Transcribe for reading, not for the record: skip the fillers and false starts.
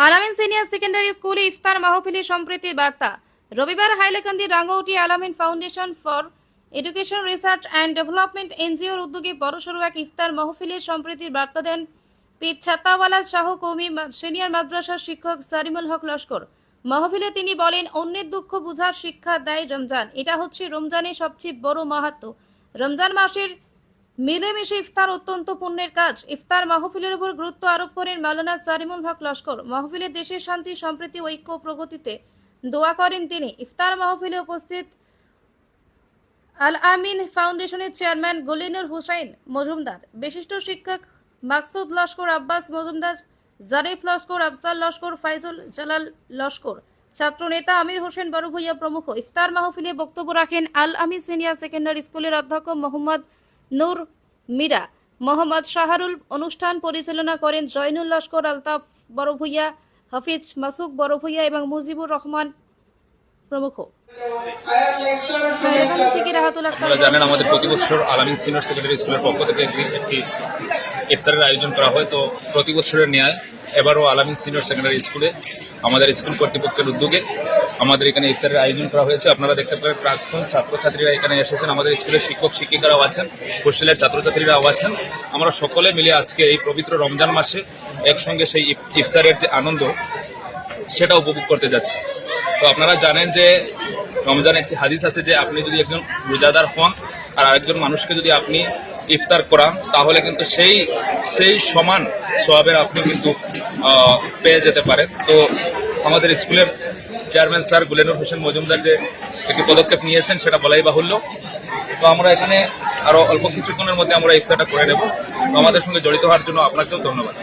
আলামিন senior secondary স্কুলে ইফতার মাহফিলে সম্প্রীতির বার্তা। রবিবার হাইলাকান্দি রাঙ্গাউটি আলামিন foundation for education research and development এনজিওর উদ্যোগে বড়সড় এক ইফতার মাহফিলের সম্প্রীতির বার্তা দেন পীর ছাত্তাওয়ালা শাহ কওমি সিনিয়র মাদ্রাসার শিক্ষক সারিমুল হক লস্কর। মাহফিলে তিনি বলেন, অন্যের দুঃখ বুঝার শিক্ষা দেয় রমজান। এটা হচ্ছে রমজানের সবচেয়ে বড় মাহাত্ম্য। রমজান মাসের মিলেমিশে ইফতার অত্যন্ত পুণ্যের কাজ। ইফতার মাহফিলের উপর গুরুত্ব আরোপ করেন মাওলানা সারিমুল হক লস্কর। মাহফিলে দেশের শান্তি, সম্প্রীতি, ঐক্য, প্রগতিতে দোয়া করেন তিনি। ইফতার মাহফিলে উপস্থিত আল আমিন ফাউন্ডেশনের চেয়ারম্যান গুলিনুর হুসাইন মজুমদার, বিশিষ্ট শিক্ষক মাকসুদ লস্কর, আব্বাস মজুমদার, জারিফ লস্কর, আফজাল লস্কর, ফাইজুল জালাল লস্কর, ছাত্র নেতা আমির হোসেন বড় ভূঁইয়া প্রমুখ। ইফতার মাহফিলে বক্তব্য রাখেন আল আমিন সিনিয়র সেকেন্ডারি স্কুলের অধ্যক্ষ মোহাম্মদ নূর মীরা, মোহাম্মদ শাহরুল। অনুষ্ঠান পরিচালনা করেন জয়নুল লস্কর, আলতাফ বড় ভূঁইয়া, হাফিজ মাসুক বড় ভূঁইয়া এবং মুজিবুর রহমান প্রমুখ। আপনারা জানেন, আমাদের প্রতি বছর আলামিন সিনিয়র সেকেন্ডারি স্কুলের পক্ষ থেকে একটি ইফতারের আয়োজন করা হয়। তো প্রতি বছরের ন্যায় এবারও আলামিন সিনিয়র সেকেন্ডারি স্কুলে আমাদের স্কুল কর্তৃপক্ষের উদ্যোগে আমাদের এখানে ইফতারের আয়োজন করা হয়েছে। আপনারা দেখতে পারেন, প্রাক্তন ছাত্রছাত্রীরা এখানে এসেছেন, আমাদের স্কুলের শিক্ষক শিক্ষিকারাও আছেন, হোস্টেলের ছাত্রছাত্রীরাও আছেন। আমরা সকলে মিলে আজকে এই পবিত্র রমজান মাসে একসঙ্গে সেই ইফতারের যে আনন্দ সেটা উপভোগ করতে যাচ্ছি। তো আপনারা জানেন যে রমজান একটি হাদিস আছে যে আপনি যদি একজন রোজাদার হন আর আরেকজন মানুষকে যদি আপনি ইফতার করান, তাহলে কিন্তু সেই সমান সওয়াবের আপনি কিন্তু পেয়ে যেতে পারেন। তো আমাদের স্কুলের চেয়ারম্যান স্যার গুলিনুর হোসেন মজুমদার যে একটি পদক্ষেপ নিয়েছেন সেটা বলাই বাহুল্য। তো আমরা এখানে আরো অল্প কিছুক্ষণের মধ্যে আমরা ইফতারটা করে নেব। আমাদের সঙ্গে জড়িত হওয়ার জন্য আপনাকেও ধন্যবাদ।